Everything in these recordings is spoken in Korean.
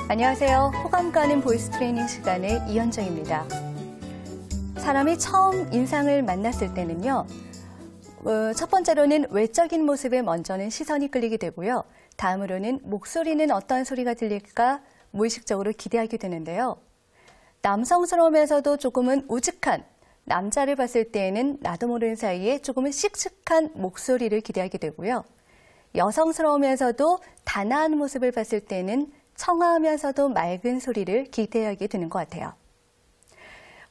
안녕하세요. 호감 가는 보이스 트레이닝 시간의 이현정입니다. 사람이 처음 인상을 만났을 때는요. 첫 번째로는 외적인 모습에 먼저는 시선이 끌리게 되고요. 다음으로는 목소리는 어떤 소리가 들릴까 무의식적으로 기대하게 되는데요. 남성스러우면서도 조금은 우직한 남자를 봤을 때에는 나도 모르는 사이에 조금은 씩씩한 목소리를 기대하게 되고요. 여성스러우면서도 단아한 모습을 봤을 때는 청아하면서도 맑은 소리를 기대하게 되는 것 같아요.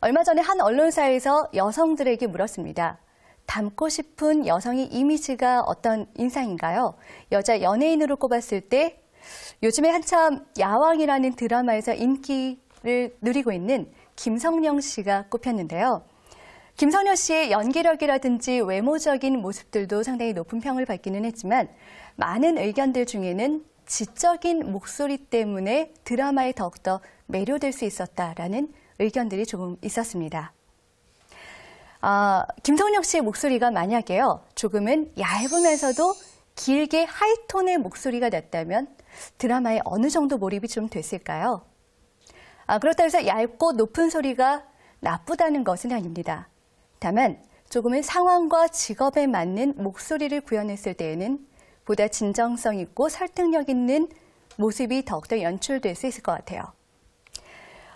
얼마 전에 한 언론사에서 여성들에게 물었습니다. 닮고 싶은 여성의 이미지가 어떤 인상인가요? 여자 연예인으로 꼽았을 때 요즘에 한참 야왕이라는 드라마에서 인기를 누리고 있는 김성령 씨가 꼽혔는데요. 김성령 씨의 연기력이라든지 외모적인 모습들도 상당히 높은 평을 받기는 했지만 많은 의견들 중에는 지적인 목소리 때문에 드라마에 더욱더 매료될 수 있었다라는 의견들이 조금 있었습니다. 김성령 씨의 목소리가 만약에요, 조금은 얇으면서도 길게 하이톤의 목소리가 났다면 드라마에 어느 정도 몰입이 좀 됐을까요? 그렇다고 해서 얇고 높은 소리가 나쁘다는 것은 아닙니다. 다만 조금은 상황과 직업에 맞는 목소리를 구현했을 때에는 보다 진정성 있고 설득력 있는 모습이 더욱더 연출될 수 있을 것 같아요.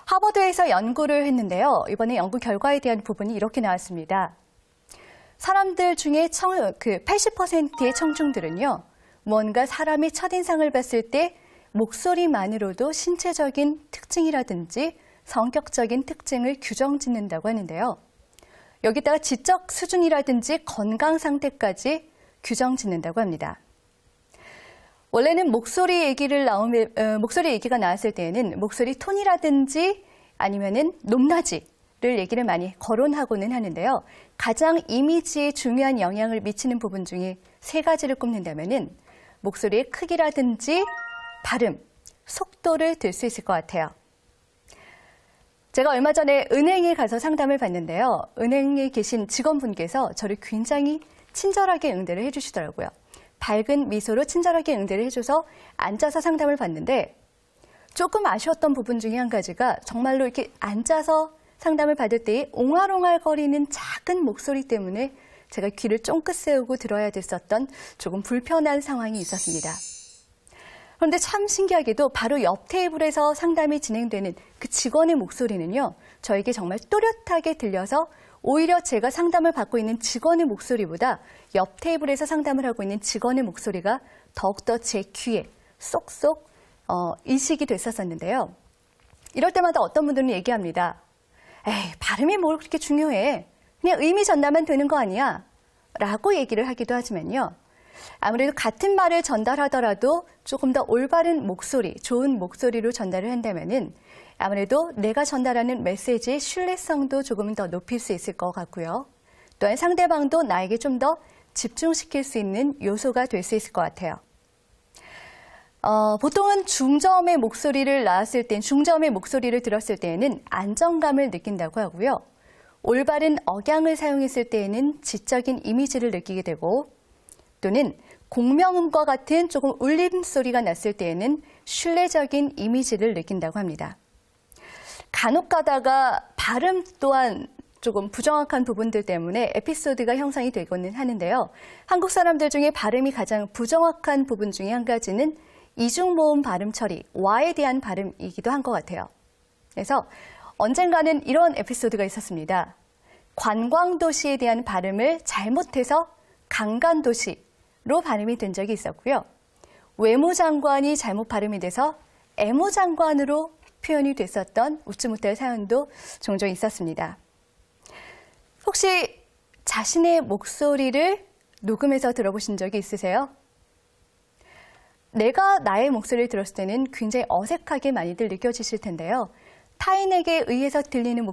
하버드에서 연구를 했는데요. 이번에 연구 결과에 대한 부분이 이렇게 나왔습니다. 사람들 중에 80%의 청중들은요. 뭔가 사람의 첫인상을 봤을 때 목소리만으로도 신체적인 특징이라든지 성격적인 특징을 규정짓는다고 하는데요. 여기다가 지적 수준이라든지 건강 상태까지 규정짓는다고 합니다. 원래는 목소리 얘기가 나왔을 때에는 목소리 톤이라든지 아니면은 높낮이를 얘기를 많이 거론하고는 하는데요. 가장 이미지에 중요한 영향을 미치는 부분 중에 세 가지를 꼽는다면은 목소리의 크기라든지 발음, 속도를 들 수 있을 것 같아요. 제가 얼마 전에 은행에 가서 상담을 받는데요. 은행에 계신 직원분께서 저를 굉장히 친절하게 응대를 해주시더라고요. 밝은 미소로 친절하게 응대를 해줘서 앉아서 상담을 받는데 조금 아쉬웠던 부분 중에 한 가지가 정말로 이렇게 앉아서 상담을 받을 때에 옹알옹알거리는 작은 목소리 때문에 제가 귀를 쫑긋 세우고 들어야 됐었던 조금 불편한 상황이 있었습니다. 그런데 참 신기하게도 바로 옆 테이블에서 상담이 진행되는 그 직원의 목소리는요. 저에게 정말 또렷하게 들려서 오히려 제가 상담을 받고 있는 직원의 목소리보다 옆 테이블에서 상담을 하고 있는 직원의 목소리가 더욱더 제 귀에 쏙쏙 인식이 됐었는데요. 이럴 때마다 어떤 분들은 얘기합니다. 에이, 발음이 뭘 그렇게 중요해. 그냥 의미 전달만 되는 거 아니야? 라고 얘기를 하기도 하지만요. 아무래도 같은 말을 전달하더라도 조금 더 올바른 목소리, 좋은 목소리로 전달을 한다면은 아무래도 내가 전달하는 메시지의 신뢰성도 조금은 더 높일 수 있을 것 같고요. 또한 상대방도 나에게 좀 더 집중시킬 수 있는 요소가 될 수 있을 것 같아요. 보통은 중저음의 목소리를 들었을 때에는 안정감을 느낀다고 하고요. 올바른 억양을 사용했을 때에는 지적인 이미지를 느끼게 되고 또는 공명음과 같은 조금 울림소리가 났을 때에는 신뢰적인 이미지를 느낀다고 합니다. 간혹 가다가 발음 또한 조금 부정확한 부분들 때문에 에피소드가 형성이 되고는 하는데요. 한국 사람들 중에 발음이 가장 부정확한 부분 중에 한 가지는 이중모음 발음 처리, 와에 대한 발음이기도 한 것 같아요. 그래서 언젠가는 이런 에피소드가 있었습니다. 관광도시에 대한 발음을 잘못해서 강간도시로 발음이 된 적이 있었고요. 외무장관이 잘못 발음이 돼서 애무장관으로 표현이 됐었던 웃지 못할 사연도 종종 있었습니다. 혹시 자신의 목소리를 녹음해서 들어보신 적이 있으세요? 내가 나의 목소리를 들었을 때는 굉장히 어색하게 많이들 느껴지실 텐데요. 타인에게 의해서 들리는